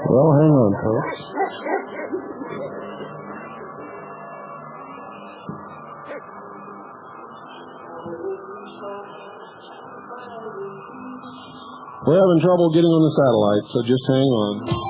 Well, hang on, folks. We're having trouble getting on the satellite, so just hang on.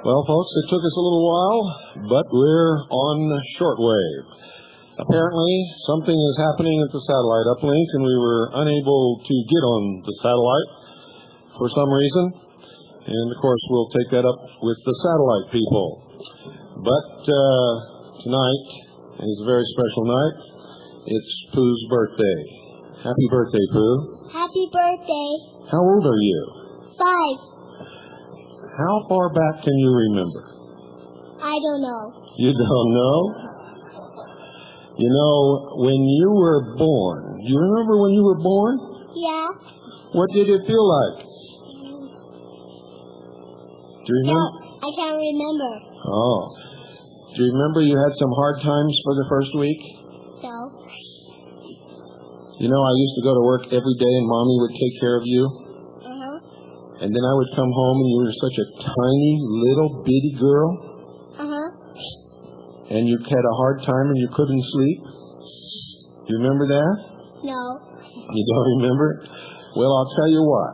Well, folks, it took us a little while, but we're on shortwave. Apparently, something is happening at the satellite uplink, and we were unable to get on the satellite for some reason. And, of course, we'll take that up with the satellite people. But tonight is a very special night. It's Pooh's birthday. Happy birthday, Pooh. Happy birthday. How old are you? 5. How far back can you remember? I don't know. You don't know? You know, when you were born, you remember when you were born? Yeah. What did it feel like? Do you remember? I can't remember. Oh. Do you remember you had some hard times for the first week? No. You know, I used to go to work every day and Mommy would take care of you. And then I would come home and you were such a tiny, little, bitty girl. And you had a hard time and you couldn't sleep. Do you remember that? No. You don't remember? Well, I'll tell you what.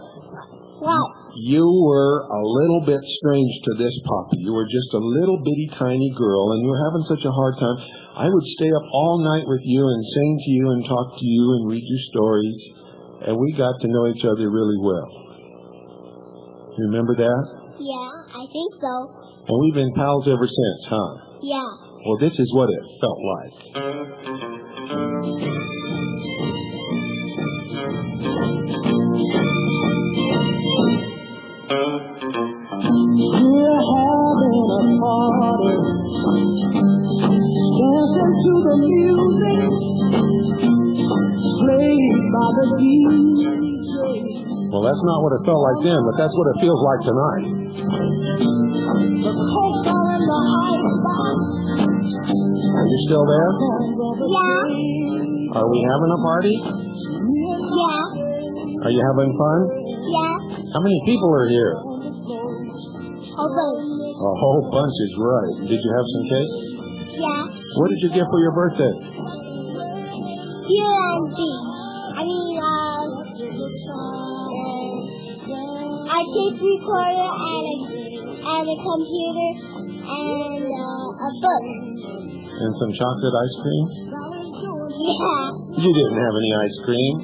What? You were a little bit strange to this puppy. You were just a little bitty tiny girl, and you were having such a hard time. I would stay up all night with you and sing to you and talk to you and read you stories, and we got to know each other really well. You remember that? Yeah, I think so. And we've been pals ever since, huh? Yeah. Well, this is what it felt like. We're having a party, dancing to the music, played by the DJ. Well, that's not what it felt like then, but that's what it feels like tonight. The Colts are in the icebox. Are you still there? Yeah. Are we having a party? Yeah. Are you having fun? Yeah. How many people are here? Okay. A whole bunch is right. Did you have some cake? Yeah. What did you get for your birthday? A tape recorder and a computer and a book. And some chocolate ice cream? Yeah. You didn't have any ice cream.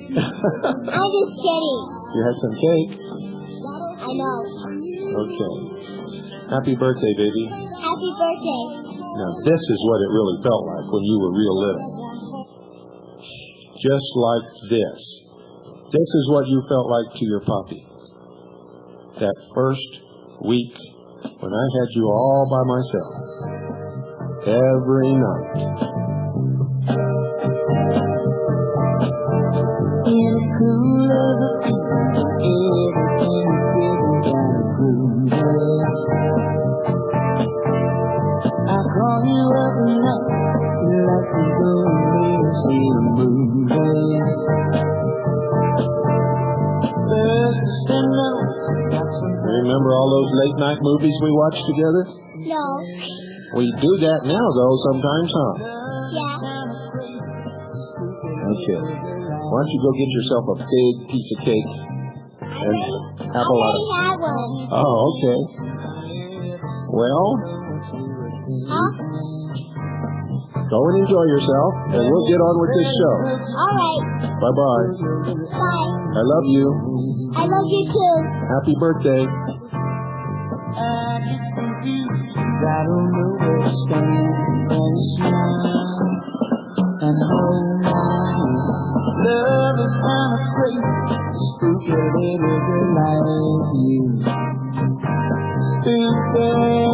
I'm just kidding. You had some cake? I know. Okay. Happy birthday, baby. Happy birthday. Now, this is what it really felt like when you were real little. Just like this. This is what you felt like to your puppy. That first week when I had you all by myself. Every night. In a cool of the everything is getting down groovy. I call you every night, like we go and see a movie. Remember all those late night movies we watched together? No. We do that now, though, sometimes, huh? Yeah. Okay. Why don't you go get yourself a big piece of cake and have a lot of... I already had one. Oh, okay. Well, Huh? go and enjoy yourself, and we'll get on with this show. All right. Bye-bye. Bye. I love you. I love you too. Happy birthday. I get confused, I don't know where to stand, and smile and hold my hand. Love is kind of crazy, spooky little girl like you. Spooky, yeah.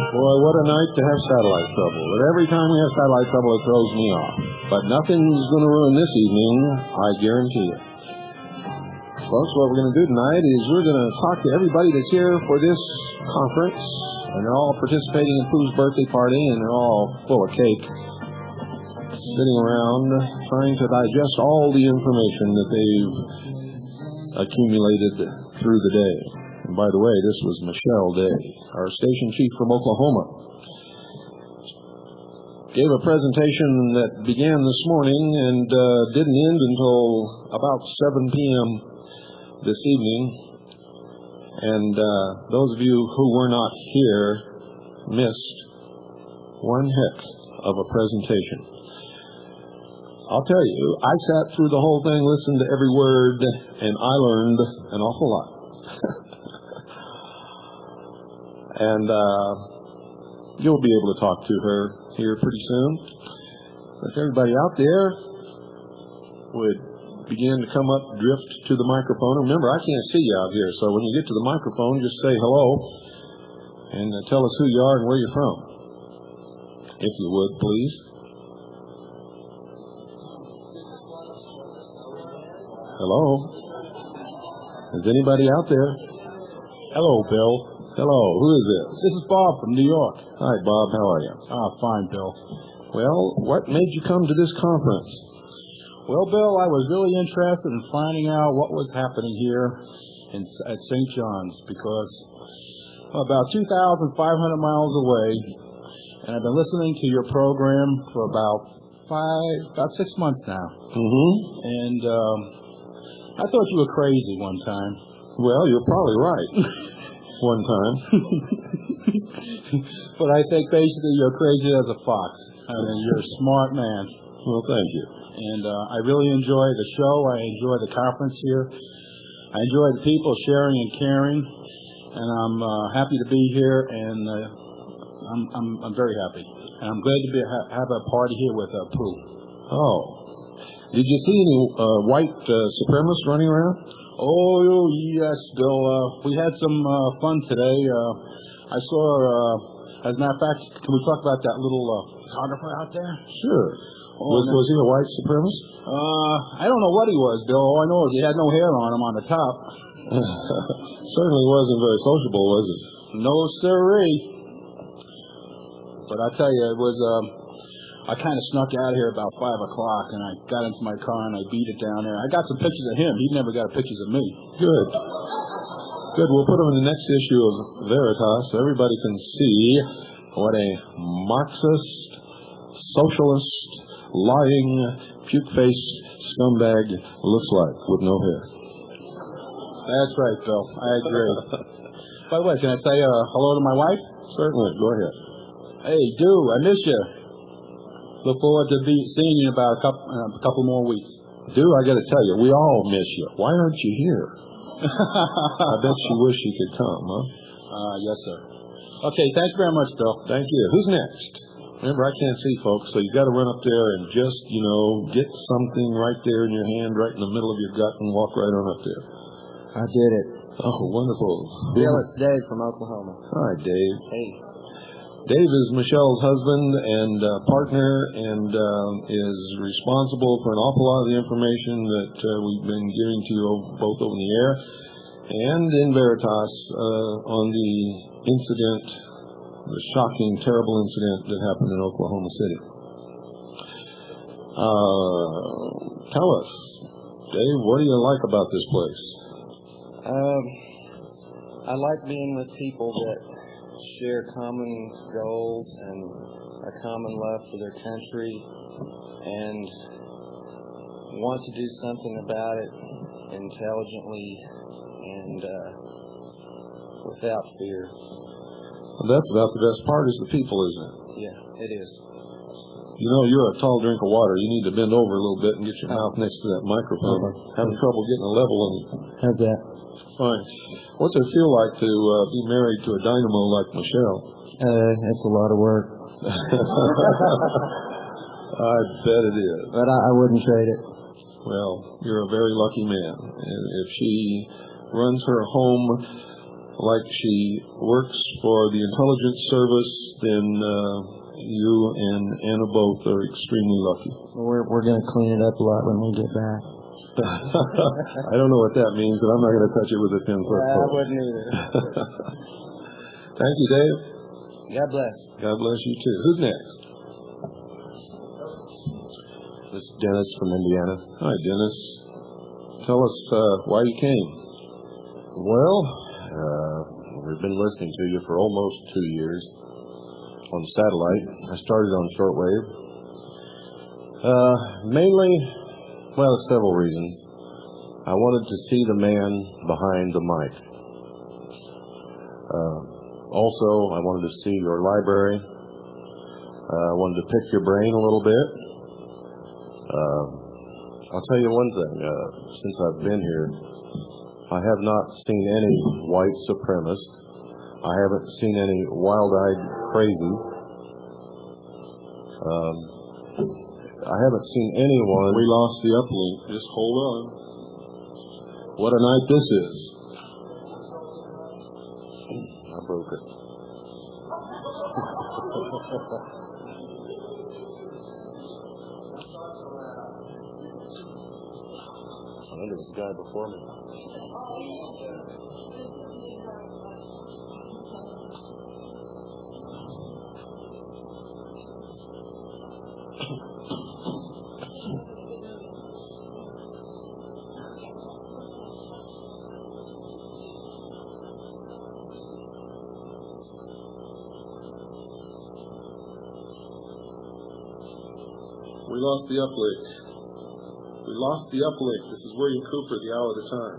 Boy, what a night to have satellite trouble. But every time we have satellite trouble, it throws me off. But nothing's going to ruin this evening, I guarantee you. Folks, what we're going to do tonight is we're going to talk to everybody that's here for this conference. And they're all participating in Pooh's birthday party, and they're all full of cake. Sitting around trying to digest all the information that they've accumulated through the day. And by the way, this was Michelle Day, our station chief from Oklahoma. Gave a presentation that began this morning and didn't end until about 7 p.m. this evening. And those of you who were not here missed one heck of a presentation. I'll tell you, I sat through the whole thing, listened to every word, and I learned an awful lot. And you'll be able to talk to her here pretty soon. If everybody out there would begin to come up, drift to the microphone. Remember, I can't see you out here, so when you get to the microphone, just say hello and tell us who you are and where you're from. If you would, please. Hello? Is anybody out there? Hello, Bill. Hello, who is this? This is Bob from New York. Hi, Bob, how are you? Fine, Bill. Well, what made you come to this conference? Well, Bill, I was really interested in finding out what was happening here at St. John's because I'm about 2,500 miles away, and I've been listening to your program for about 6 months now. Mm-hmm. And I thought you were crazy one time. Well, you're probably right. One time. But I think basically you're crazy as a fox. I mean, you're a smart man. Well, thank you. And I really enjoy the show. I enjoy the conference here. I enjoy the people sharing and caring. And I'm happy to be here. And I'm very happy. And I'm glad to have a party here with Pooh. Oh. Did you see any white supremacists running around? Oh, yes, Bill. We had some fun today. I saw, as a matter of fact, can we talk about that little photographer out there? Sure. Was he a white supremacist? I don't know what he was, Bill. All I know is he had no hair on him on the top. Certainly wasn't very sociable, was he? No, sirree. But I tell you, it was, I kind of snuck out of here about 5 o'clock, and I got into my car, and I beat it down there. I got some pictures of him. He never got pictures of me. Good. Good. We'll put them in the next issue of Veritas so everybody can see what a Marxist, socialist, lying, puke-faced scumbag looks like with no hair. That's right, Bill. I agree. By the way, can I say hello to my wife? Certainly. Go ahead. Hey, I miss you. Look forward to seeing you in about a couple more weeks. I got to tell you, we all miss you. Why aren't you here? I bet you wish you could come, huh? Yes, sir. Okay, thanks very much, Bill. Thank you. Who's next? Remember, I can't see, folks, so you got to run up there and just, get something right there in your hand, right in the middle of your gut, and walk right on up there. I did it. Oh, wonderful. Bill, it's Dave from Oklahoma. Hi, Dave. Hey. Dave is Michelle's husband and partner and is responsible for an awful lot of the information that we've been giving to you both over the air and in Veritas on the incident, the shocking, terrible incident that happened in Oklahoma City. Tell us, Dave, what do you like about this place? I like being with people that share common goals and a common love for their country and want to do something about it intelligently and without fear. Well, that's about the best part is the people, isn't it? Yeah, it is. You're a tall drink of water. You need to bend over a little bit and get your mouth next to that microphone. Having trouble getting a level on you. How's that? Fine. What's it feel like to be married to a dynamo like Michelle? It's a lot of work. I bet it is. But I wouldn't trade it. Well, you're a very lucky man. And if she runs her home like she works for the intelligence service, then you and Anna both are extremely lucky. We're going to clean it up a lot when we get back. I don't know what that means, but I'm not going to touch it with a 10-foot pole. I wouldn't either. Thank you, Dave. God bless. God bless you, too. Who's next? This is Dennis from Indiana. Hi, Dennis. Tell us why you came. Well, we've been listening to you for almost 2 years on satellite. I started on shortwave. Mainly, several reasons. I wanted to see the man behind the mic. Also, I wanted to see your library. I wanted to pick your brain a little bit. I'll tell you one thing. Since I've been here, I have not seen any white supremacists. I haven't seen any wild-eyed crazies. I haven't seen anyone... We lost the uplink. Just hold on. What a night this is. I broke it. I think it was the guy before me. we lost the uplink. We lost the uplink. This is William Cooper, the Hour of the Time.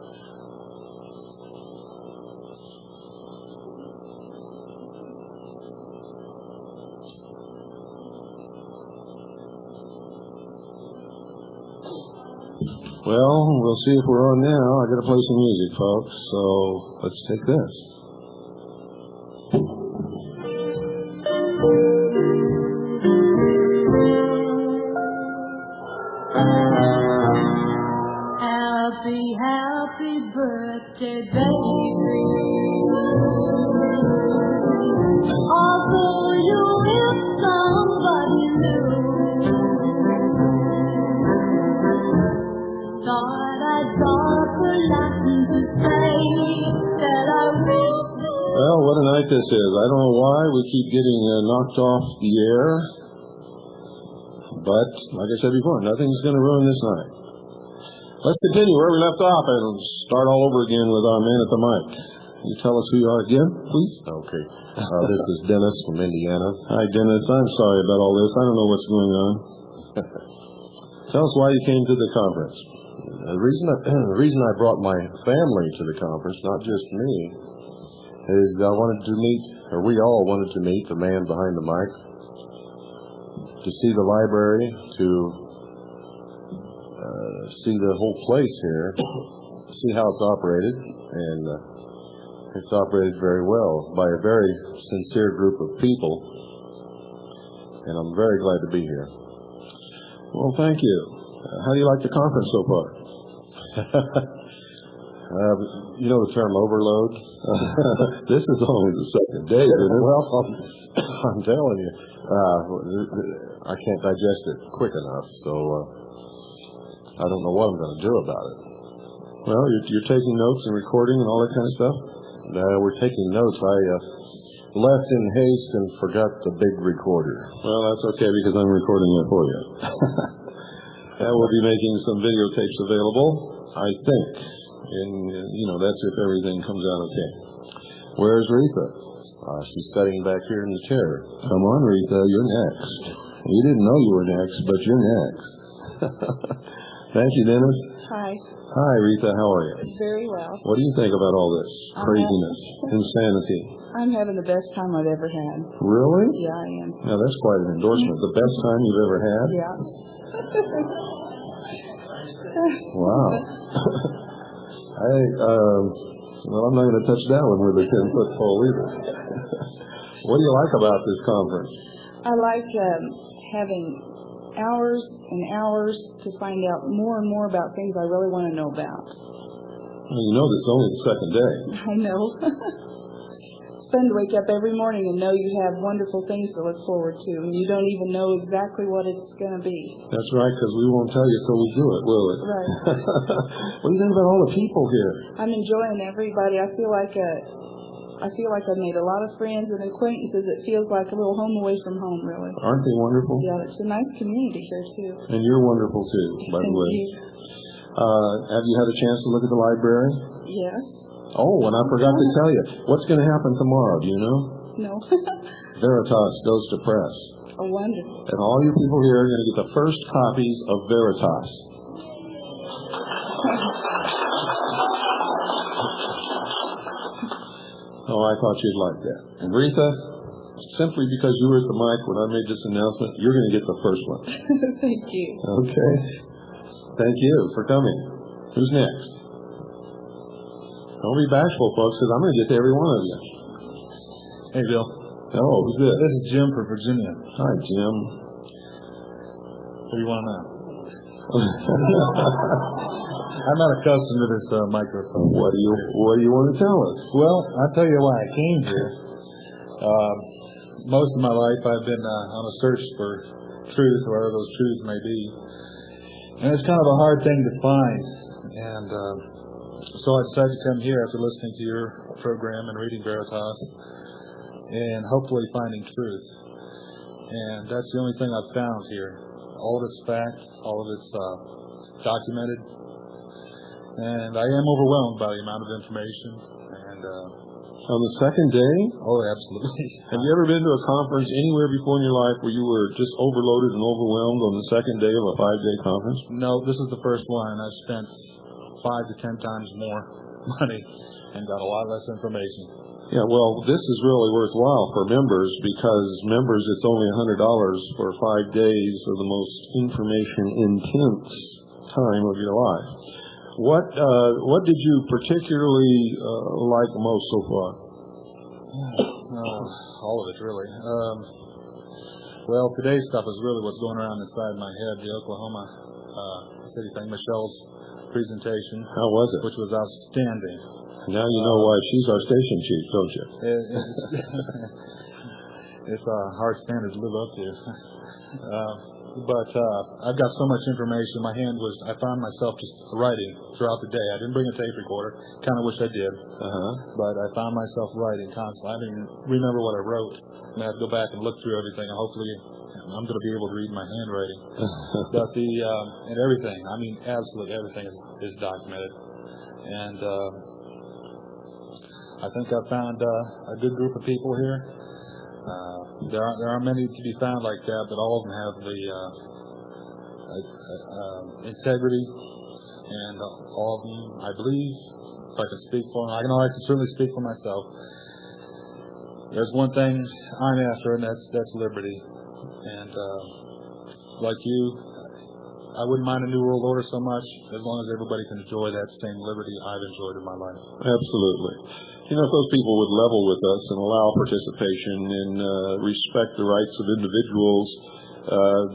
Well, we'll see if we're on now. I gotta play some music, folks, so let's take this. Happy, happy birthday, baby. Although you with somebody new, thought I'd drop a line to say that I wish. Well, what a night this is. I don't know why we keep getting knocked off the air, but like I said before, nothing's going to ruin this night. Let's continue where we left off and start all over again with our man at the mic. Can you tell us who you are again, please? Okay. This is Dennis from Indiana. Hi, Dennis. I'm sorry about all this. I don't know what's going on. Tell us why you came to the conference. The reason I brought my family to the conference, not just me, is I wanted to meet, or we all wanted to meet the man behind the mic, to see the library, to see the whole place here, see how it's operated, and it's operated very well by a very sincere group of people, and I'm very glad to be here. Well, thank you. How do you like the conference so far? You know the term overload? This is only the second day, isn't it? Well, I'm telling you, I can't digest it quick enough, so I don't know what I'm going to do about it. Well, you're taking notes and recording and all that kind of stuff? We're taking notes. I left in haste and forgot the big recorder. Well, that's okay because I'm recording it for you. And we'll be making some videotapes available, I think. And, that's if everything comes out okay. Where's Retha? She's sitting back here in the chair. Come on, Retha, you're next. You didn't know you were next, but you're next. Thank you, Dennis. Hi. Hi, Retha. How are you? Very well. What do you think about all this craziness, insanity? I'm having the best time I've ever had. Really? Yeah, I am. Now, that's quite an endorsement. The best time you've ever had? Yeah. Wow. Well, I'm not going to touch that one with a 10-foot pole either. What do you like about this conference? I like having hours and hours to find out more and more about things I really want to know about. Well, this is only the second day. I know. It's fun to wake up every morning and know you have wonderful things to look forward to, and you don't even know exactly what it's going to be. That's right, because we won't tell you till we do it, will we? Right. What do you think about all the people here? I'm enjoying everybody. I feel like I've made a lot of friends and acquaintances. It feels like a little home away from home, really. Aren't they wonderful? Yeah, it's a nice community here, too. And you're wonderful, too, by the way. Have you had a chance to look at the library? Yes. Oh, and I forgot to tell you. What's going to happen tomorrow, do you know? No. Veritas goes to press. Oh, wonderful. And all you people here are going to get the first copies of Veritas. Oh, I thought you'd like that. And Retha, simply because you were at the mic when I made this announcement, you're going to get the first one. Thank you. Okay. Thank you for coming. Who's next? Don't be bashful, folks, because I'm going to get to every one of you. Hey, Bill. Oh, who's this? This is Jim from Virginia. Hi, Jim. What do you want to know? I'm not accustomed to this microphone. What do you want to tell us? Well, I'll tell you why I came here. Most of my life I've been on a search for truth, wherever those truths may be. And it's kind of a hard thing to find. And so I decided to come here after listening to your program and reading Veritas and hopefully finding truth. And that's the only thing I've found here. All of it's fact, all of it's documented. And I am overwhelmed by the amount of information. And On the second day? Oh, absolutely. Have you ever been to a conference anywhere before in your life where you were just overloaded and overwhelmed on the second day of a 5-day conference? No, this is the first one, and I've spent 5 to 10 times more money and got a lot less information. Yeah, well, this is really worthwhile for members because members, it's only $100 for 5 days of the most information-intense time of your life. What did you particularly like most so far? All of it, really. Well, today's stuff is really what's going around inside my head, the Oklahoma City thing, Michelle's presentation. How was it? Which was outstanding. Now you know why she's our station chief, don't you? It's a hard standard to live up to. But I've got so much information. I found myself just writing throughout the day. I didn't bring a tape recorder. Kind of wish I did. But I found myself writing constantly. I didn't remember what I wrote. And I have to go back and look through everything. And hopefully I'm going to be able to read my handwriting. But and everything, I mean, absolutely everything is documented. And I think I've found a good group of people here. There are many to be found like that, but all of them have the integrity, and all of them, I believe, if I can speak for them, I can certainly speak for myself. There's one thing I'm after, and that's liberty. And like you, I wouldn't mind a new world order so much as long as everybody can enjoy that same liberty I've enjoyed in my life. Absolutely. You know, if those people would level with us and allow participation and respect the rights of individuals,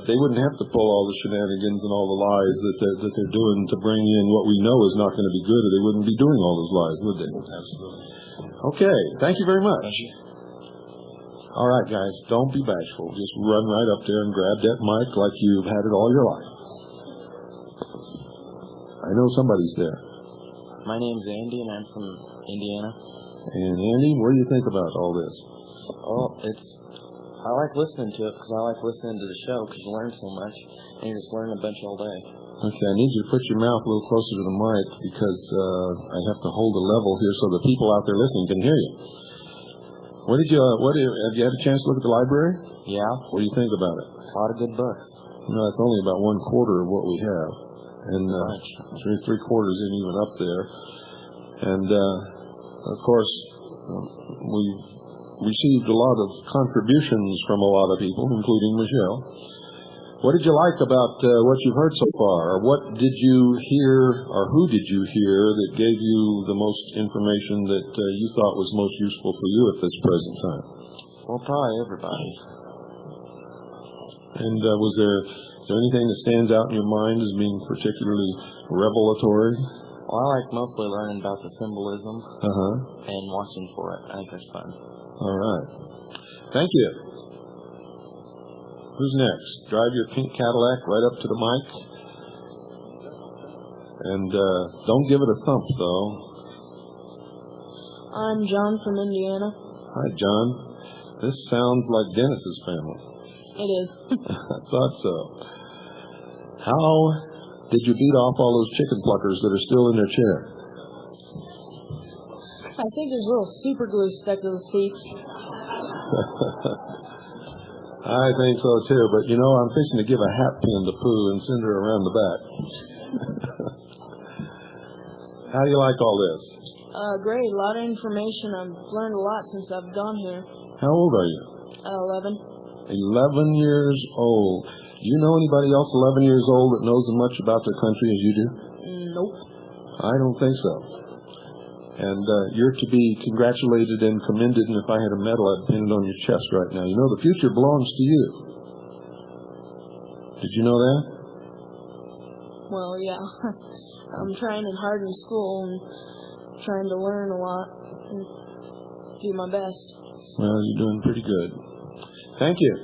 they wouldn't have to pull all the shenanigans and all the lies that they're doing to bring in what we know is not going to be good, or they wouldn't be doing all those lies, would they? Absolutely. Okay, thank you very much. Thank you. All right, guys, don't be bashful. Just run right up there and grab that mic like you've had it all your life. I know somebody's there. My name's Andy, and I'm from Indiana. And Andy, what do you think about all this? Oh, I like listening to it because I like listening to the show because you learn so much, and you just learn a bunch all day. Okay, I need you to put your mouth a little closer to the mic because I have to hold a level here so the people out there listening can hear you. Have you had a chance to look at the library? Yeah. What do you think about it? A lot of good books. No, it's only about 1/4 of what we have. And 3/4 isn't even up there. And, of course, we've received a lot of contributions from a lot of people, including Michelle. What did you like about what you've heard so far? Or what did you hear, or who did you hear that gave you the most information that you thought was most useful for you at this present time? Well, probably everybody. And is there anything that stands out in your mind as being particularly revelatory? Well, I like mostly learning about the symbolism and watching for it. I think that's fun. All right. Thank you. Who's next? Drive your pink Cadillac right up to the mic. And don't give it a thump, though. I'm John from Indiana. Hi, John. This sounds like Dennis's family. It is. I thought so. How did you beat off all those chicken pluckers that are still in their chair? I think there's a little super glue stuck to the seats. I think so too, but you know, I'm fixing to give a hat pin to Pooh and send her around the back. How do you like all this? Great, a lot of information. I've learned a lot since I've gone here. How old are you? 11. 11 years old. Do you know anybody else 11 years old that knows as much about their country as you do? Nope. I don't think so. And you're to be congratulated and commended, and if I had a medal, I'd pin it on your chest right now. You know, the future belongs to you. Did you know that? Well, yeah. I'm trying hard in school and trying to learn a lot and do my best. Well, you're doing pretty good. Thank you.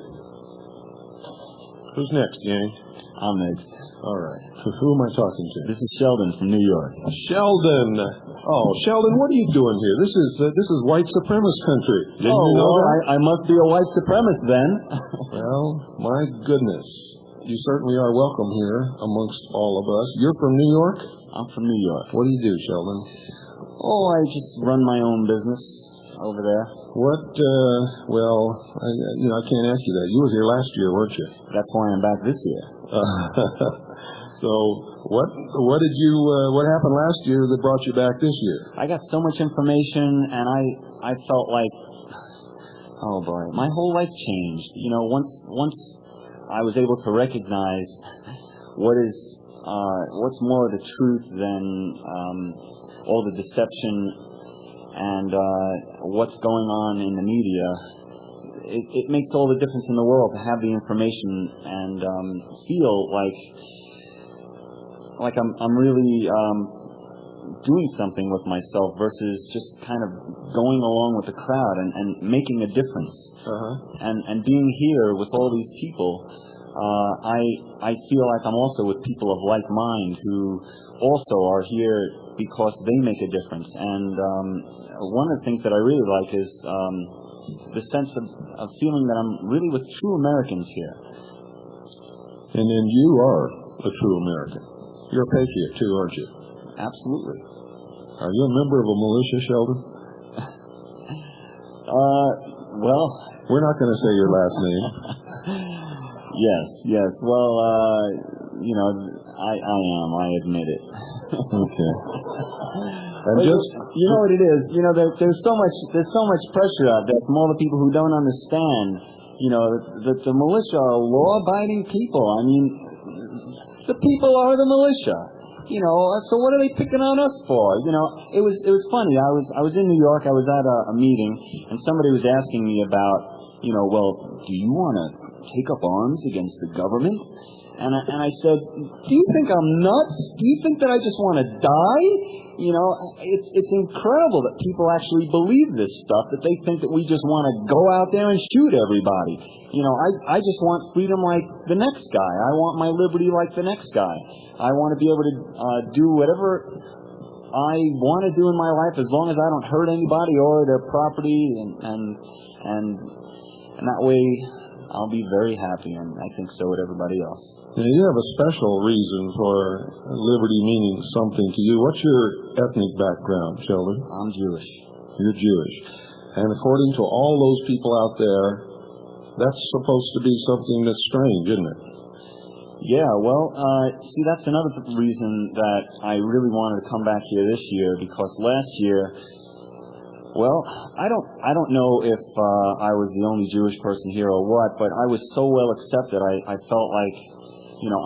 Who's next, gang? I'm next. All right. Who am I talking to? This is Sheldon from New York. Sheldon. Oh, Sheldon, what are you doing here? This is white supremacist country. Didn't you know that? I must be a white supremacist then. Well, my goodness. You certainly are welcome here amongst all of us. You're from New York? I'm from New York. What do you do, Sheldon? Oh, I just run my own business. over there. What, I can't ask you that. You were here last year, weren't you? That's why I'm back this year. So, what happened last year that brought you back this year? I got so much information, and I felt like, oh boy, my whole life changed. You know, once I was able to recognize what's more the truth than all the deception and what's going on in the media. It makes all the difference in the world to have the information and feel like I'm really doing something with myself versus just kind of going along with the crowd and making a difference. And being here with all these people, I feel like I'm also with people of like mind who also are here because they make a difference. And one of the things that I really like is the sense of feeling that I'm really with true Americans here. And then you are a true American. You're a patriot too, aren't you? Absolutely. Are you a member of a militia, Sheldon? Well... We're not going to say your last name. Yes. Well, I am. I admit it. Okay. And you know what it is. You know, there's so much pressure out there from all the people who don't understand. You know, that the militia are law-abiding people. I mean, the people are the militia. You know, so what are they picking on us for? You know, it was funny. I was in New York. I was at a meeting, and somebody was asking me about, you know, well, do you want to take up arms against the government? And I said, do you think I'm nuts? Do you think that I just want to die? You know, it's incredible that people actually believe this stuff, that they think that we just want to go out there and shoot everybody. You know, I just want freedom like the next guy. I want my liberty like the next guy. I want to be able to do whatever I want to do in my life as long as I don't hurt anybody or their property, and that way I'll be very happy, and I think so would everybody else. Now, you have a special reason for liberty meaning something to you. What's your ethnic background, Sheldon? I'm Jewish. You're Jewish. And according to all those people out there, that's supposed to be something that's strange, isn't it? Yeah, well, see, that's another reason that I really wanted to come back here this year, because last year, well, I don't know if I was the only Jewish person here or what, but I was so well accepted. I felt like, you know,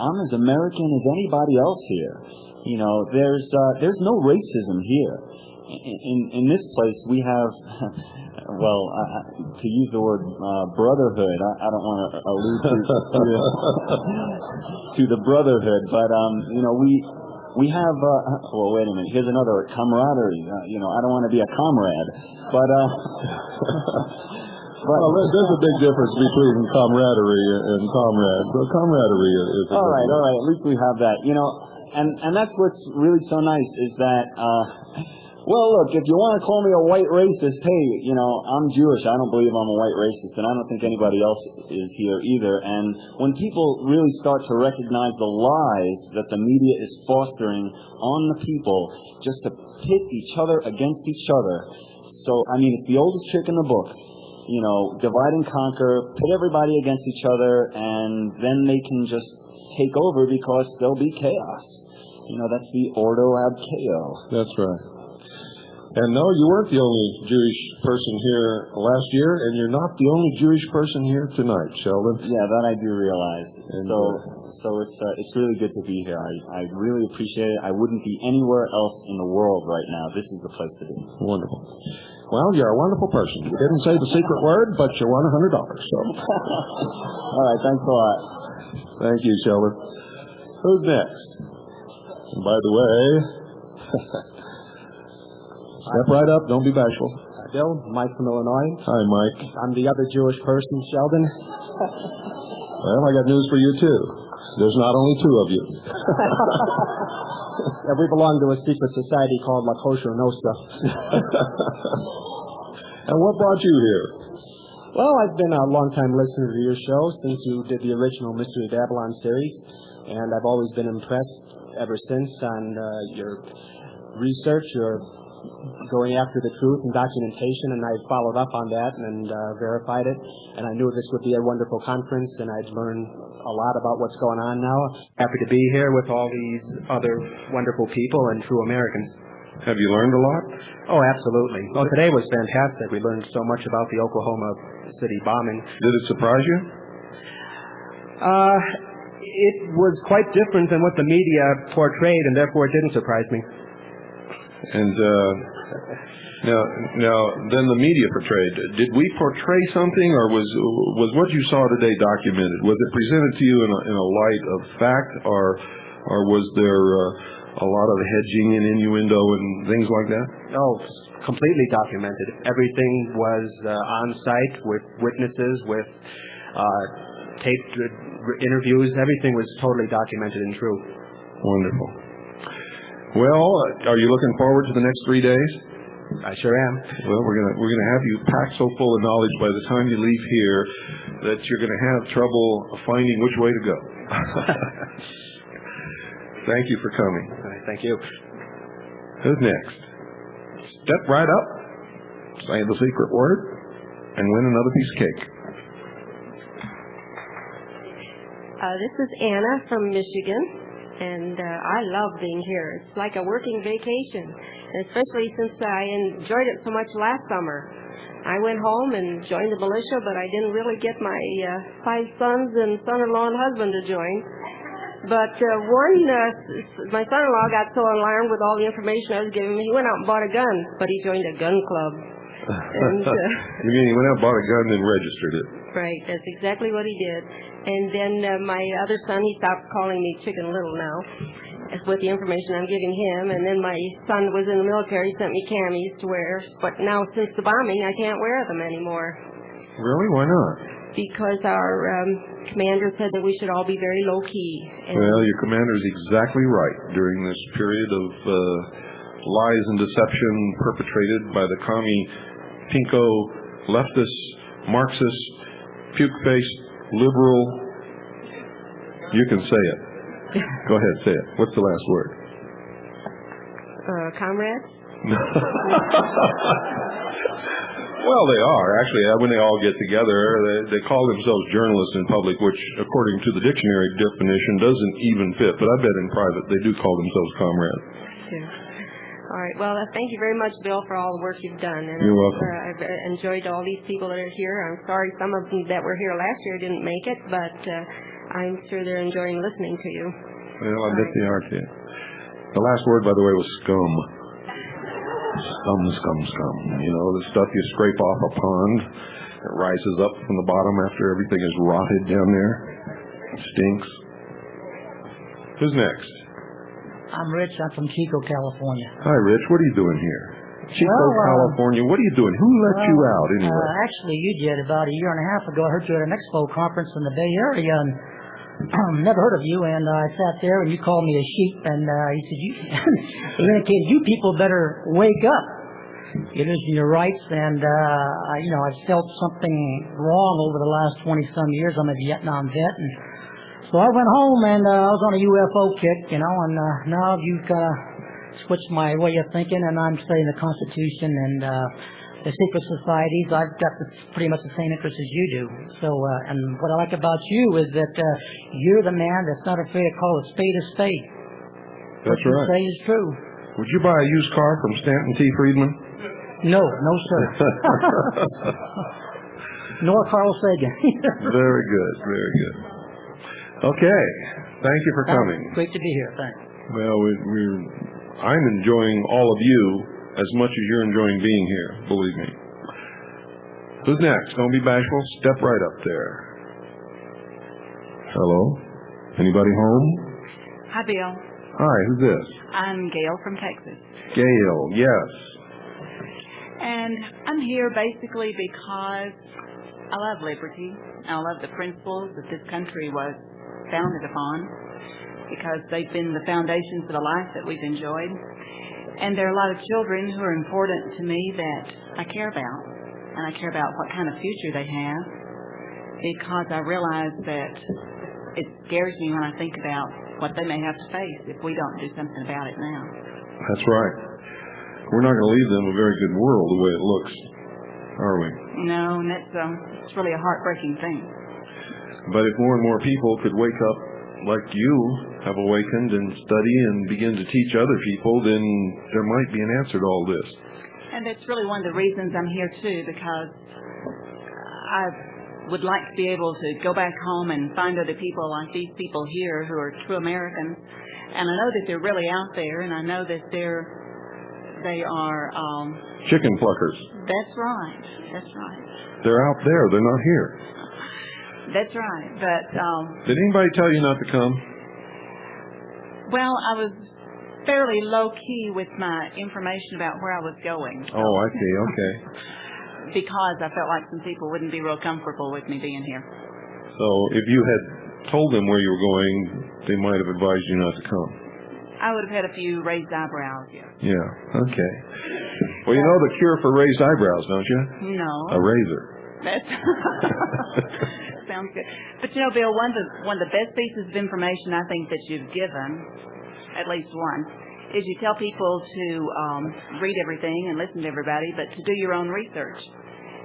I'm as American as anybody else here. You know, there's no racism here. In this place, we have, well, to use the word brotherhood. I don't want to allude to the brotherhood, but you know, we have. Well, wait a minute. Here's another word, camaraderie. You know, I don't want to be a comrade, but. Well, there's a big difference between camaraderie and comrade. So camaraderie is. All right. At least we have that. You know, and that's what's really so nice is that. Well, look, if you want to call me a white racist, hey, you know, I'm Jewish. I don't believe I'm a white racist, and I don't think anybody else is here either. And when people really start to recognize the lies that the media is fostering on the people just to pit each other against each other. So, I mean, it's the oldest trick in the book. You know, divide and conquer, pit everybody against each other, and then they can just take over because there'll be chaos. You know, that's the ordo ab chaos. That's right. And no, you weren't the only Jewish person here last year, and you're not the only Jewish person here tonight, Sheldon. Yeah, that I do realize. And so it's really good to be here. I really appreciate it. I wouldn't be anywhere else in the world right now. This is the place to be. Wonderful. Well, you're a wonderful person. You didn't say the secret word, but you won $100. So. All right, thanks a lot. Thank you, Sheldon. Who's next? And by the way, step right up. Don't be bashful. Bill, Mike from Illinois. Hi, Mike. I'm the other Jewish person, Sheldon. Well, I got news for you, too. There's not only two of you. Yeah, we belong to a secret society called La Kosher Nostra. And what brought you here? Well, I've been a long-time listener to your show since you did the original Mystery of Babylon series, and I've always been impressed ever since on your research, your going after the truth and documentation, and I followed up on that and verified it. And I knew this would be a wonderful conference, and I'd learn a lot about what's going on now. Happy to be here with all these other wonderful people and true Americans. Have you learned a lot? Oh, absolutely. Well, today was fantastic. We learned so much about the Oklahoma City bombing. Did it surprise you? It was quite different than what the media portrayed, and therefore it didn't surprise me. And now, then the media portrayed. Did we portray something, or was what you saw today documented? Was it presented to you in a light of fact, or was there a lot of hedging and innuendo and things like that? Oh, completely documented. Everything was on site with witnesses, with taped interviews. Everything was totally documented and true. Wonderful. Well, are you looking forward to the next 3 days? I sure am. Well, we're gonna have you packed so full of knowledge by the time you leave here that you're gonna have trouble finding which way to go. Thank you for coming. All right, thank you. Who's next? Step right up, say the secret word, and win another piece of cake. This is Anna from Michigan, and I love being here. It's like a working vacation, and especially since I enjoyed it so much last summer. I went home and joined the militia, but I didn't really get my 5 sons and son-in-law and husband to join. But my son-in-law got so alarmed with all the information I was giving him, he went out and bought a gun, but he joined a gun club. And, you mean he went out and bought a gun and registered it? Right, that's exactly what he did. And then my other son, he stopped calling me Chicken Little now, with the information I'm giving him. And then my son was in the military, sent me camis to wear. But now, since the bombing, I can't wear them anymore. Really? Why not? Because our commander said that we should all be very low-key. Well, your commander is exactly right. During this period of lies and deception perpetrated by the commie, pinko, leftist, Marxist, puke-faced, liberal, you can say it. Go ahead, say it. What's the last word? Comrades? Well, they are. Actually, when they all get together, they call themselves journalists in public, which, according to the dictionary definition, doesn't even fit. But I bet in private they do call themselves comrades. Yeah. All right. Well, thank you very much, Bill, for all the work you've done. And you're welcome. I've enjoyed all these people that are here. I'm sorry some of them that were here last year didn't make it, but I'm sure they're enjoying listening to you. Well, I bet they are, too. The last word, by the way, was scum. Scum. You know, the stuff you scrape off a pond. It rises up from the bottom after everything is rotted down there. It stinks. Who's next? I'm Rich. I'm from Chico, California. Hi, Rich. What are you doing here? Chico, California. What are you doing? Who let you out, anyway? Actually, you did. About a year and a half ago, I heard you at an expo conference in the Bay Area, and never heard of you, and I sat there, and you called me a sheep, and he said, he indicated, you people better wake up. You're losing your rights, and, I've felt something wrong over the last 20-some years. I'm a Vietnam vet, and so I went home, and I was on a UFO kick, and now you've got to switch my way of thinking, and I'm studying the Constitution and the secret societies. I've got pretty much the same interests as you do. So, and what I like about you is that you're the man that's not afraid to call a spade a spade. That's right. What you say is true. Would you buy a used car from Stanton T. Friedman? No, sir. Nor Carl Sagan. Very good. Okay. Thank you for coming. Great to be here. Thanks. Well, I'm enjoying all of you as much as you're enjoying being here, believe me. Who's next? Don't be bashful. Step right up there. Hello? Anybody home? Hi, Bill. Hi, who's this? I'm Gail from Texas. Gail, yes. And I'm here basically because I love liberty. I love the principles that this country was founded upon, because they've been the foundations of the life that we've enjoyed. And there are a lot of children who are important to me that I care about. And I care about what kind of future they have, because I realize that it scares me when I think about what they may have to face if we don't do something about it now. That's right. We're not going to leave them a very good world the way it looks, are we? No, and it's really a heartbreaking thing. But if more and more people could wake up like you have awakened and study and begin to teach other people, then there might be an answer to all this. And that's really one of the reasons I'm here too, because I would like to be able to go back home and find other people like these people here who are true Americans. And I know that they're really out there, and I know that they are Chicken pluckers. That's right. That's right. They're out there. They're not here. That's right. But Did anybody tell you not to come? well, I was fairly low key with my information about where I was going. So. Oh, I see. Okay. Because I felt like some people wouldn't be real comfortable with me being here. So if you had told them where you were going, they might have advised you not to come. I would have had a few raised eyebrows, yes. Yeah. Okay. Well, you know the cure for raised eyebrows, don't you? No. A razor. That's sounds good. But you know, Bill, one of the best pieces of information I think that you've given, at least one, is you tell people to read everything and listen to everybody, but to do your own research.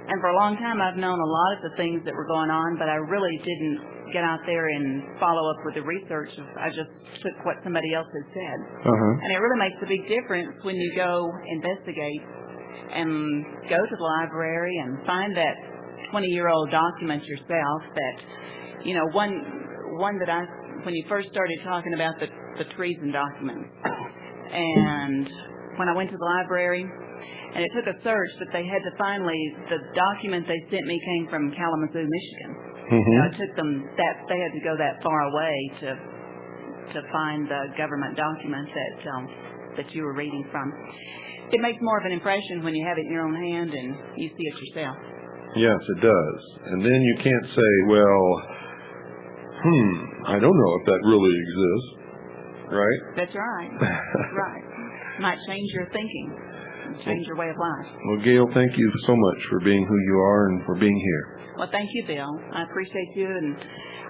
And for a long time, I've known a lot of the things that were going on, but I really didn't get out there and follow up with the research. I just took what somebody else had said. And it really makes a big difference when you go investigate and go to the library and find that 20-year-old document yourself that, you know, one that when you first started talking about the treason document. And when I went to the library, and it took a search, but they had to the document they sent me came from Kalamazoo, Michigan. So it took them they had to go that far away to find the government document that you were reading from. It makes more of an impression when you have it in your own hand and you see it yourself. Yes, it does. And then you can't say, well, I don't know if that really exists, right? That's right. That's right. Might change your thinking, change your way of life. Well, Gail, thank you so much for being who you are and for being here. Well, thank you, Bill. I appreciate you and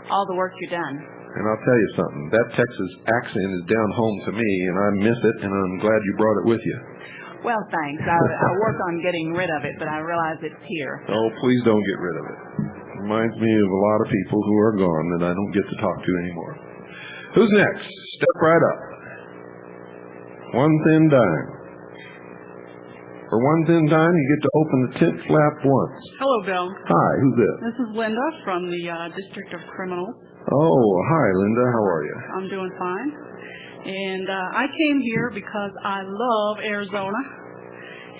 all the work you've done. And I'll tell you something, that Texas accent is down home to me, and I miss it, and I'm glad you brought it with you. Well, thanks. I'll work on getting rid of it, but I realize it's here. Oh, please don't get rid of it. It reminds me of a lot of people who are gone that I don't get to talk to anymore. Who's next? Step right up. One thin dime. For one thin dime, you get to open the tent flap once. Hello, Bill. Hi, who's this? This is Linda from the District of Criminals. Oh, hi, Linda. How are you? I'm doing fine. And I came here because I love Arizona,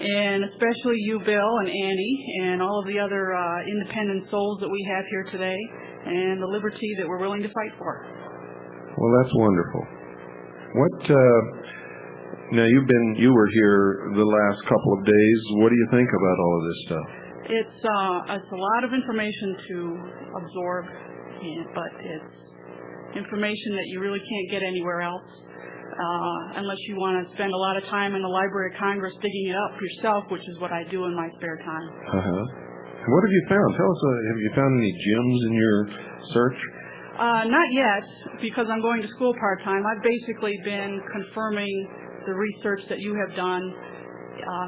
and especially you, Bill, and Annie, and all of the other independent souls that we have here today, and the liberty that we're willing to fight for. Well, that's wonderful. Now you were here the last couple of days. What do you think about all of this stuff? It's a lot of information to absorb, but it's information that you really can't get anywhere else unless you want to spend a lot of time in the Library of Congress digging it up yourself, which is what I do in my spare time. What have you found? Tell us, have you found any gems in your search? Not yet, because I'm going to school part-time. I've basically been confirming the research that you have done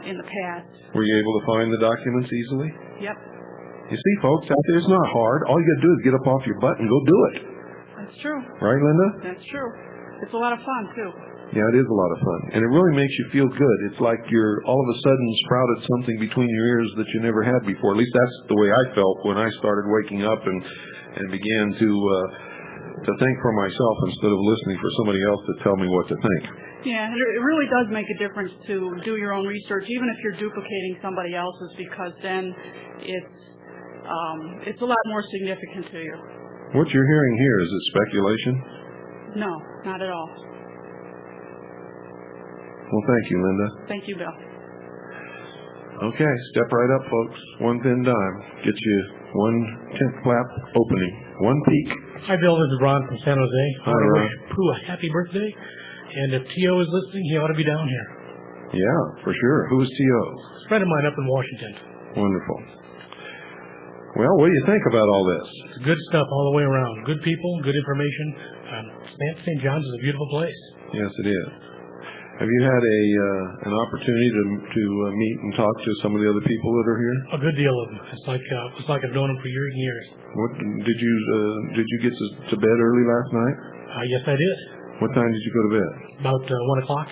in the past. Were you able to find the documents easily? Yep. You see, folks, out there, it's not hard. All you got to do is get up off your butt and go do it. That's true. Right, Linda? That's true. It's a lot of fun, too. Yeah, it is a lot of fun. And it really makes you feel good. It's like you're all of a sudden sprouted something between your ears that you never had before. At least that's the way I felt when I started waking up and began to think for myself instead of listening for somebody else to tell me what to think. Yeah, it really does make a difference to do your own research, even if you're duplicating somebody else's, because then it's a lot more significant to you. What you're hearing here, is it speculation? No, not at all. Well, thank you, Linda. Thank you, Bill. Okay, step right up, folks. One thin dime. Get you one tent flap opening. One peek. Hi, Bill. This is Ron from San Jose. Hi, I want to Ron. wish Pooh a happy birthday. And if T.O. is listening, he ought to be down here. Yeah, for sure. Who is T.O.? He's a friend of mine up in Washington. Wonderful. Well, what do you think about all this? It's good stuff all the way around. Good people, good information. St. John's is a beautiful place. Yes, it is. Have you had an opportunity to meet and talk to some of the other people that are here? A good deal of them. It's like I've known them for years and years. What did you get to bed early last night? Yes, I did. What time did you go to bed? About 1 o'clock.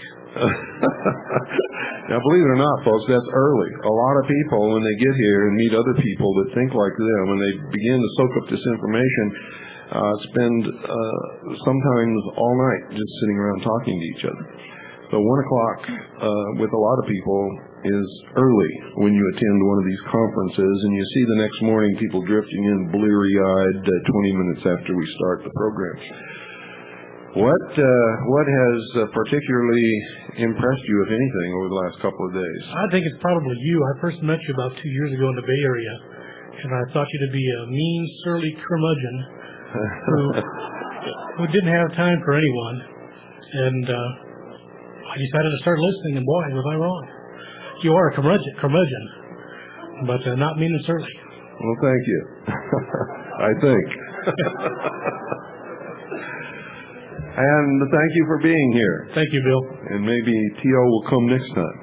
Now, believe it or not, folks, that's early. A lot of people, when they get here and meet other people that think like them, when they begin to soak up this information, spend sometimes all night just sitting around talking to each other. So 1 o'clock with a lot of people is early when you attend one of these conferences, and you see the next morning people drifting in bleary-eyed 20 minutes after we start the program. What has particularly impressed you, if anything, over the last couple of days? I think it's probably you. I first met you about 2 years ago in the Bay Area, and I thought you to be a mean, surly curmudgeon who didn't have time for anyone. And I decided to start listening, and boy, was I wrong. You are a curmudgeon, but not mean and surly. Well, thank you. I think. And thank you for being here. Thank you, Bill. And maybe T.O. will come next time.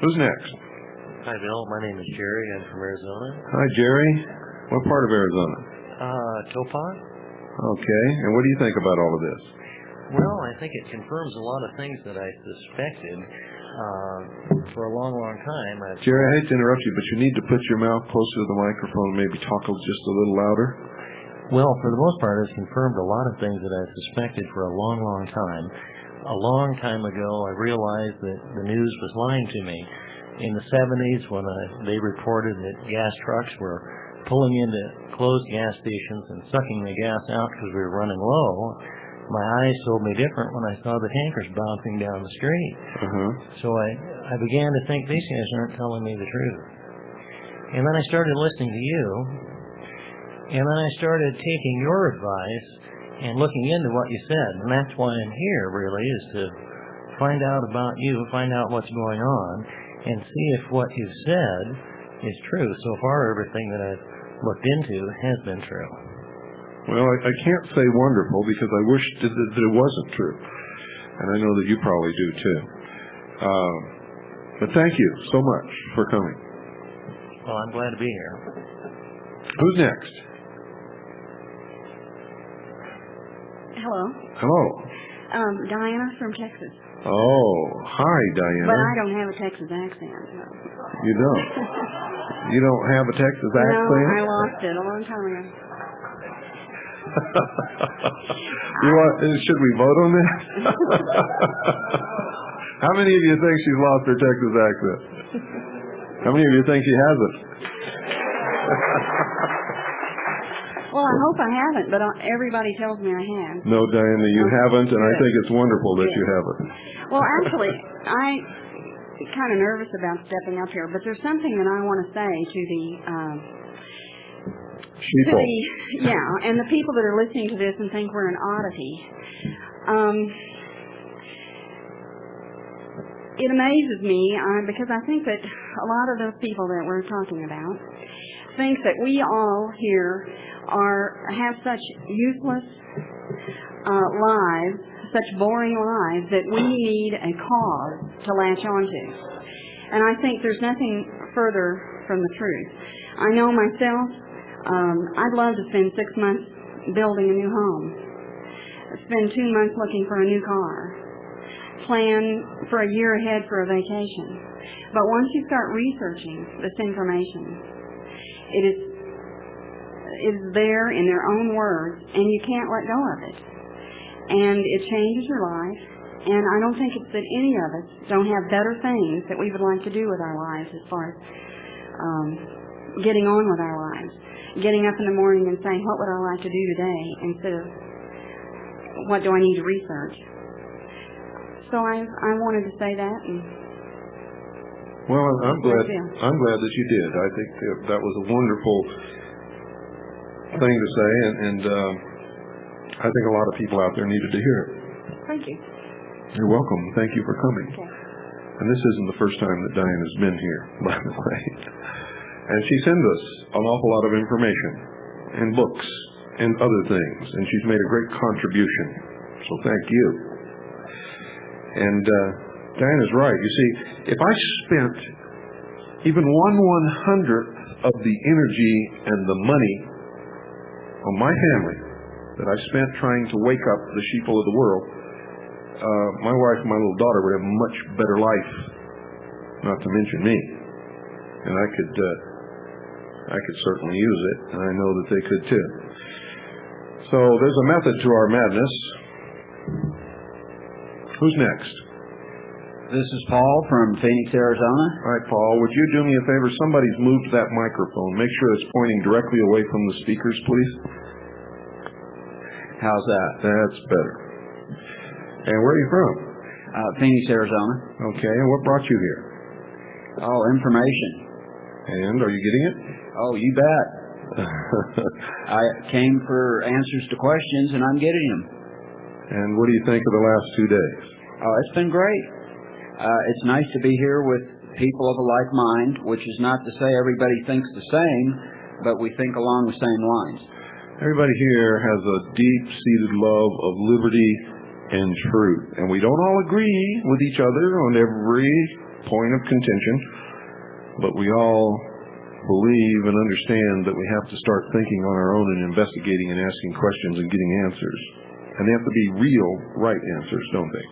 Who's next? Hi, Bill. My name is Jerry. I'm from Arizona. Hi, Jerry. What part of Arizona? Topon. Okay. And what do you think about all of this? Well, I think it confirms a lot of things that I suspected for a long, long time. Jerry, I hate to interrupt you, but you need to put your mouth closer to the microphone and maybe talk just a little louder. Well, for the most part, it's confirmed a lot of things that I suspected for a long, long time. A long time ago, I realized that the news was lying to me. In the 70s, when they reported that gas trucks were pulling into closed gas stations and sucking the gas out because we were running low, my eyes told me different when I saw the tankers bouncing down the street. So I began to think these guys aren't telling me the truth. And then I started listening to you. And then I started taking your advice and looking into what you said. And that's why I'm here, really, is to find out about you, find out what's going on, and see if what you've said is true. So far, everything that I've looked into has been true. Well, I can't say wonderful because I wish that it wasn't true. And I know that you probably do, too. But thank you so much for coming. Well, I'm glad to be here. Who's next? Hello. Hello. Diana from Texas. Oh, hi, Diana. But I don't have a Texas accent. So. You don't? You don't have a Texas accent? No, I lost it a long time ago. Should we vote on that? How many of you think she's lost her Texas accent? How many of you think she hasn't? Well, I hope I haven't, but everybody tells me I have. No, Diana, you haven't, and I think it's wonderful that you haven't. Well, actually, I'm kind of nervous about stepping up here, but there's something that I want to say to the people. And the people that are listening to this and think we're an oddity. It amazes me because I think that a lot of those people that we're talking about think that we all here have such useless lives, such boring lives, that we need a cause to latch onto. And I think there's nothing further from the truth. I know myself, I'd love to spend 6 months building a new home, spend 2 months looking for a new car, plan for a year ahead for a vacation. But once you start researching this information, it is there in their own words, and you can't let go of it. And it changes your life, and I don't think it's that any of us don't have better things that we would like to do with our lives as far as getting on with our lives. Getting up in the morning and saying, what would I like to do today, instead of what do I need to research. So I wanted to say that. Well, I'm glad that you did. I think that was a wonderful thing to say, and I think a lot of people out there needed to hear it. Thank you. You're welcome. Thank you for coming. Okay. And this isn't the first time that Diana's been here, by the way. And she sends us an awful lot of information and books and other things, and she's made a great contribution. So thank you. And Diana's right. You see, if I spent even 1/100th of the energy and the money on my family that I spent trying to wake up the sheeple of the world, my wife and my little daughter would have a much better life, not to mention me. And I could certainly use it, and I know that they could too. So there's a method to our madness. Who's next? This is Paul from Phoenix, Arizona. All right, Paul, would you do me a favor? Somebody's moved that microphone. Make sure it's pointing directly away from the speakers, please. How's that? That's better. And where are you from? Phoenix, Arizona. Okay, and what brought you here? Oh, information. And are you getting it? Oh, you bet. I came for answers to questions, and I'm getting them. And what do you think of the last 2 days? Oh, it's been great. It's nice to be here with people of a like mind, which is not to say everybody thinks the same, but we think along the same lines. Everybody here has a deep-seated love of liberty and truth, and we don't all agree with each other on every point of contention, but we all believe and understand that we have to start thinking on our own and investigating and asking questions and getting answers. And they have to be real, right answers, don't they?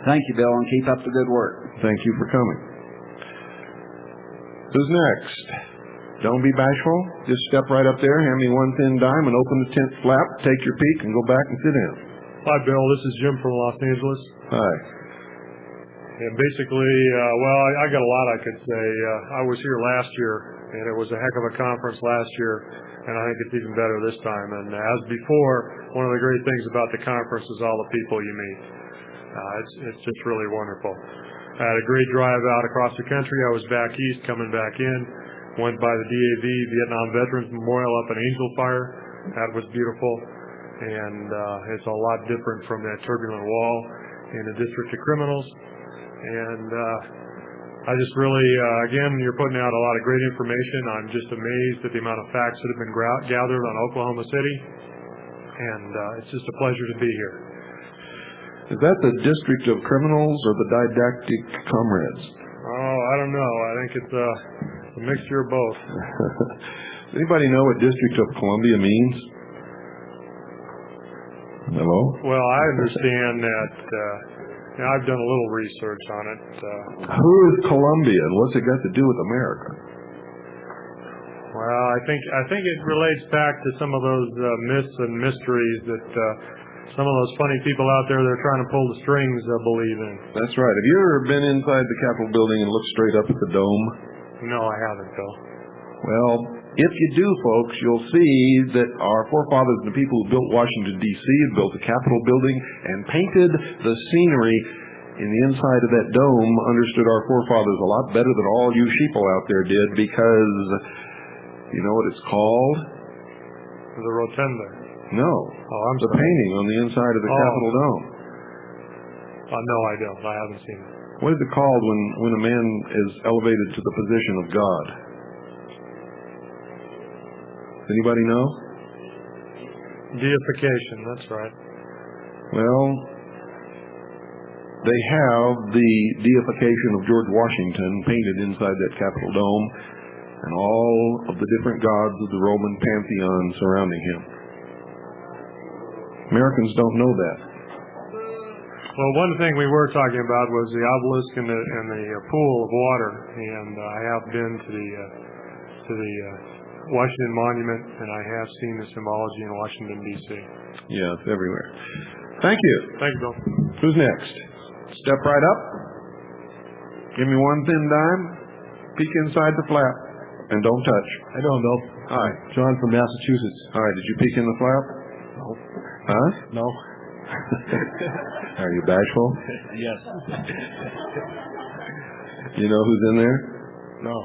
Thank you, Bill, and keep up the good work. Thank you for coming. Who's next? Don't be bashful. Just step right up there, hand me one thin dime, and open the tent flap, take your peek, and go back and sit down. Hi, Bill. This is Jim from Los Angeles. Hi. And basically, I got a lot I could say. I was here last year, and it was a heck of a conference last year, and I think it's even better this time. And as before, one of the great things about the conference is all the people you meet. It's just really wonderful. I had a great drive out across the country. I was back east, coming back in. Went by the DAV, Vietnam Veterans Memorial up in Angel Fire. That was beautiful. And it's a lot different from that turbulent wall in the District of Criminals. And I just really, again, you're putting out a lot of great information. I'm just amazed at the amount of facts that have been gathered on Oklahoma City. And it's just a pleasure to be here. Is that the District of Criminals or the Didactic Comrades? Oh, I don't know. I think it's a mixture of both. Does anybody know what District of Columbia means? Hello? Well, I understand that. I've done a little research on it. Who is Columbia, and what's it got to do with America? Well, I think it relates back to some of those myths and mysteries that some of those funny people out there that are trying to pull the strings believe in. That's right. Have you ever been inside the Capitol building and looked straight up at the dome? No, I haven't, Bill. Well, if you do, folks, you'll see that our forefathers and the people who built Washington, D.C., built the Capitol building and painted the scenery in the inside of that dome, understood our forefathers a lot better than all you sheeple out there did, because you know what it's called? The rotunda. No. Oh, I'm the sorry. painting on the inside of the Capitol dome. No, I don't. I haven't seen it. What is it called when a man is elevated to the position of God? Anybody know? Deification, that's right. Well, they have the deification of George Washington painted inside that Capitol dome and all of the different gods of the Roman pantheon surrounding him. Americans don't know that. Well, one thing we were talking about was the obelisk and the pool of water, and I have been to the Washington Monument, and I have seen the symbology in Washington, D.C. Yeah, it's everywhere. Thank you. Thank you, Bill. Who's next? Step right up. Give me one thin dime. Peek inside the flap. And don't touch. How you doing, Bill? Hi. John from Massachusetts. All right, did you peek in the flap? No. Huh? No. Are you bashful? Yes. You know who's in there? No.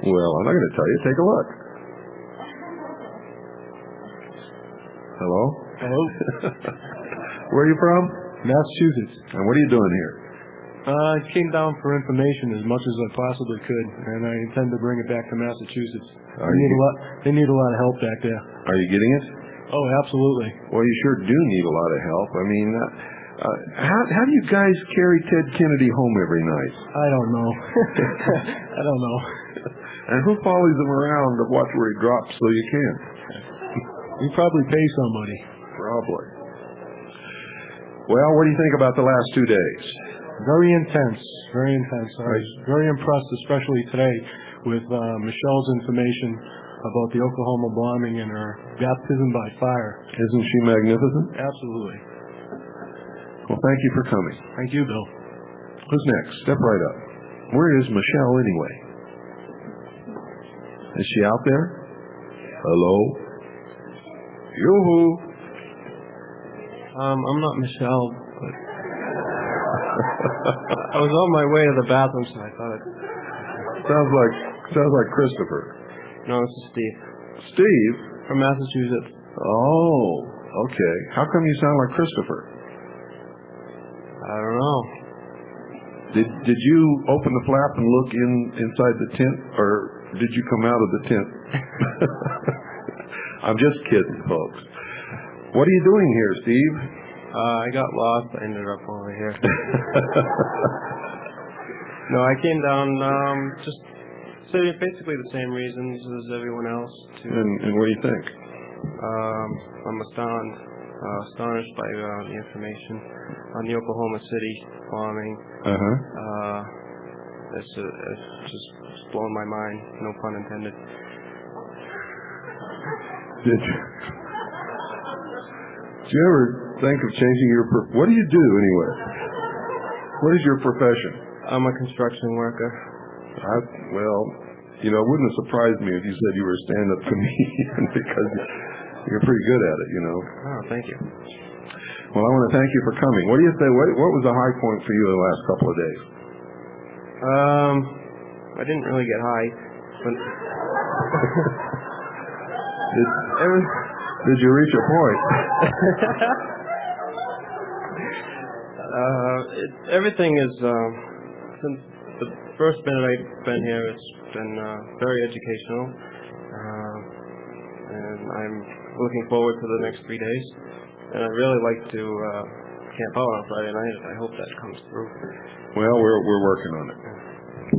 Well, I'm not going to tell you. Take a look. Hello? Hello. Where are you from? Massachusetts. And what are you doing here? I came down for information as much as I possibly could, and I intend to bring it back to Massachusetts. They need a lot of help back there. Are you getting it? Oh, absolutely. Well, you sure do need a lot of help. I mean, How do you guys carry Ted Kennedy home every night? I don't know. I don't know. And who follows him around to watch where he drops so you can? You probably pay somebody. Probably. Well, what do you think about the last 2 days? Very intense. Very intense. I was very impressed, especially today, with Michelle's information about the Oklahoma bombing and her baptism by fire. Isn't she magnificent? Absolutely. Well, thank you for coming. Thank you, Bill. Who's next? Step right up. Where is Michelle anyway? Is she out there? Hello? Yoo-hoo! I'm not Michelle, but I was on my way to the bathroom, so I thought it... Sounds like Christopher. No, this is Steve. Steve? From Massachusetts. Oh, okay. How come you sound like Christopher? I don't know. Did you open the flap and look inside the tent, or did you come out of the tent? I'm just kidding, folks. What are you doing here, Steve? I got lost. I ended up over here. No, I came down just basically the same reasons as everyone else. And what do you think? I'm astonished by the information on the Oklahoma City bombing. It's just blown my mind. No pun intended. Did you ever think of changing your... What do you do, anyway? What is your profession? I'm a construction worker. Well, it wouldn't have surprised me if you said you were a stand-up comedian because you're pretty good at it, Oh, thank you. Well, I want to thank you for coming. What do you think? What was the high point for you in the last couple of days? I didn't really get high, but did you reach a point? Everything is since the first minute I've been here, it's been very educational, and I'm looking forward to the next 3 days. And I'd really like to camp out on Friday night. I hope that comes through. Well, we're working on it.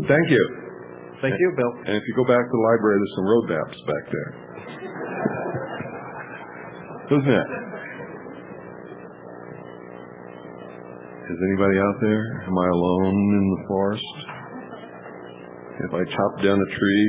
Thank you. Thank you, Bill. And if you go back to the library, there's some road maps back there. Who's next? Is anybody out there? Am I alone in the forest? If I chop down a tree,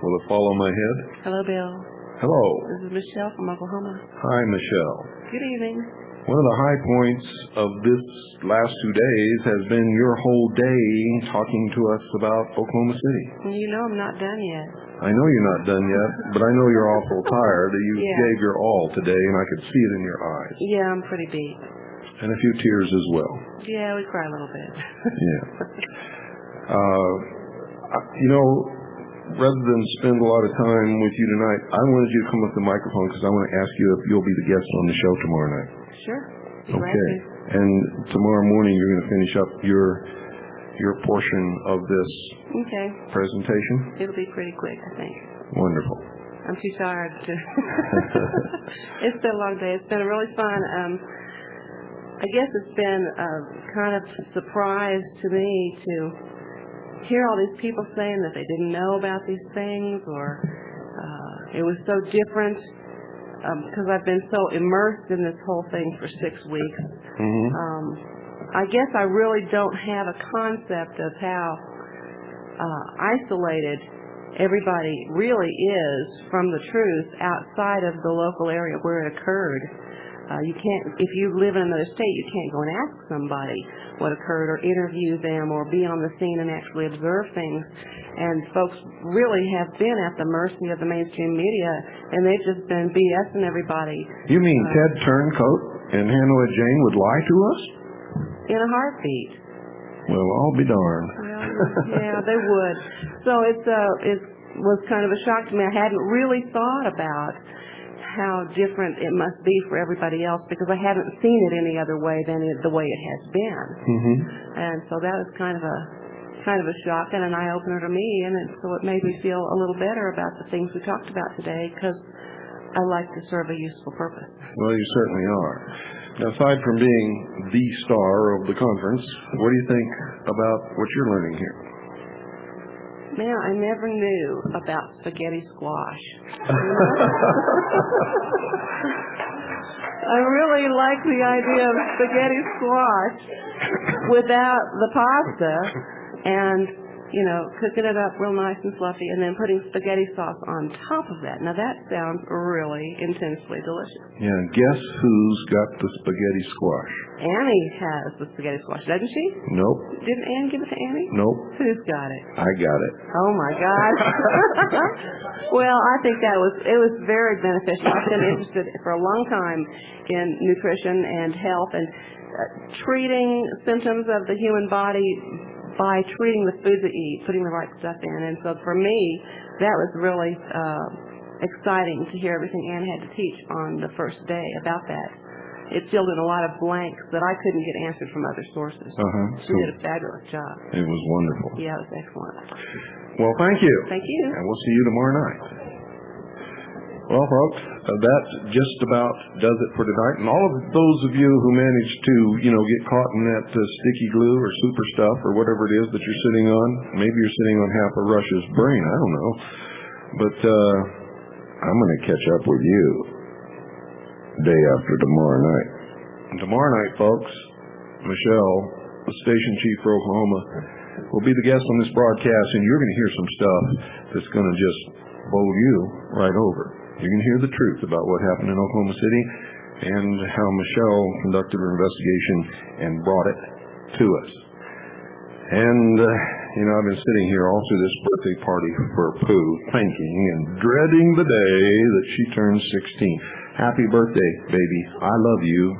will it fall on my head? Hello, Bill. Hello. This is Michelle from Oklahoma. Hi, Michelle. Good evening. One of the high points of this last 2 days has been your whole day talking to us about Oklahoma City. You know I'm not done yet. I know you're not done yet, but I know you're awful tired. You gave your all today, and I could see it in your eyes. Yeah, I'm pretty beat. And a few tears as well. Yeah, we cry a little bit. Yeah. Rather than spend a lot of time with you tonight, I wanted you to come up to the microphone because I want to ask you if you'll be the guest on the show tomorrow night. Sure. Okay. And tomorrow morning you're going to finish up your portion of this presentation? It'll be pretty quick, I think. Wonderful. I'm too tired to... It's been a long day. It's been really fun. I guess it's been a kind of surprise to me to hear all these people saying that they didn't know about these things, or it was so different because I've been so immersed in this whole thing for 6 weeks. I guess I really don't have a concept of how isolated everybody really is from the truth outside of the local area where it occurred. You can't, if you live in another state, you can't go and ask somebody what occurred or interview them or be on the scene and actually observe things. And folks really have been at the mercy of the mainstream media, and they've just been BSing everybody. You mean Ted Turncoat and Hannah Jane would lie to us? In a heartbeat. Well, I'll be darned. Yeah, they would. So it was kind of a shock to me. I hadn't really thought about how different it must be for everybody else because I haven't seen it any other way than the way it has been. And so that was kind of a shock and an eye-opener to me, and so it made me feel a little better about the things we talked about today because I like to serve a useful purpose. Well, you certainly are. Now, aside from being the star of the conference, what do you think about what you're learning here? Man, I never knew about spaghetti squash. I really like the idea of spaghetti squash without the pasta and, cooking it up real nice and fluffy and then putting spaghetti sauce on top of that. Now, that sounds really intensely delicious. Yeah, guess who's got the spaghetti squash? Annie has the spaghetti squash, doesn't she? Nope. Didn't Anne give it to Annie? Nope. Who's got it? I got it. Oh my God. Well, I think it was very beneficial. I've been interested for a long time in nutrition and health and treating symptoms of the human body by treating the food that you eat, putting the right stuff in. And so for me, that was really exciting to hear everything Anne had to teach on the first day about that. It filled in a lot of blanks that I couldn't get answered from other sources. She did a fabulous job. It was wonderful. Yeah, it was excellent. Well, thank you. Thank you. And we'll see you tomorrow night. Well, folks, that just about does it for tonight. And all of those of you who managed to, get caught in that sticky glue or super stuff or whatever it is that you're sitting on, maybe you're sitting on half of Russia's brain, I don't know. But I'm going to catch up with you day after tomorrow night. And tomorrow night, folks, Michelle, the station chief for Oklahoma, will be the guest on this broadcast, and you're going to hear some stuff that's going to just bowl you right over. You can hear the truth about what happened in Oklahoma City and how Michelle conducted her investigation and brought it to us. And, I've been sitting here all through this birthday party for Pooh, thinking and dreading the day that she turns 16. Happy birthday, baby. I love you.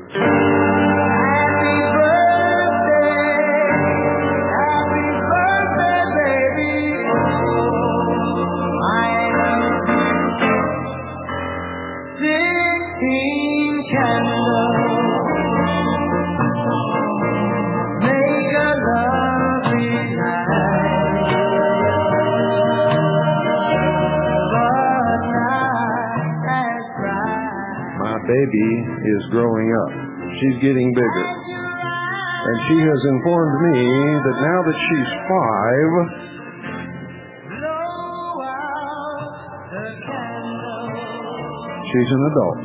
Baby is growing up. She's getting bigger. And she has informed me that now that she's 5, she's an adult.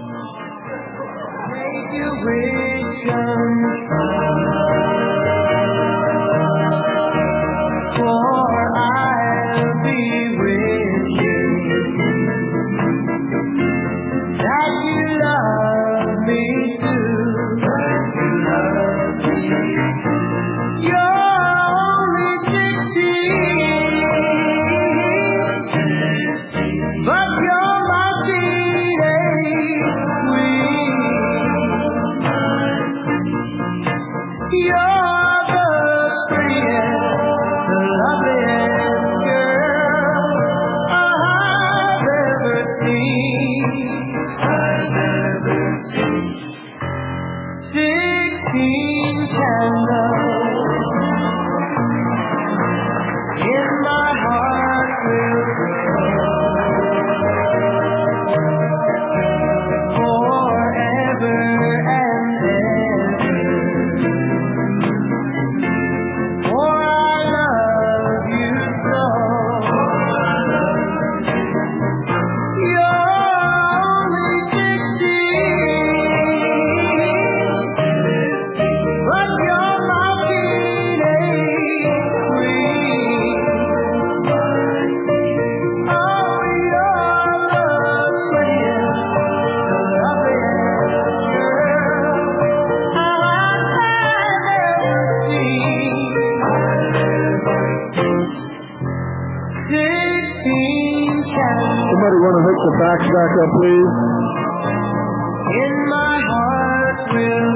Back up, please. In my heart will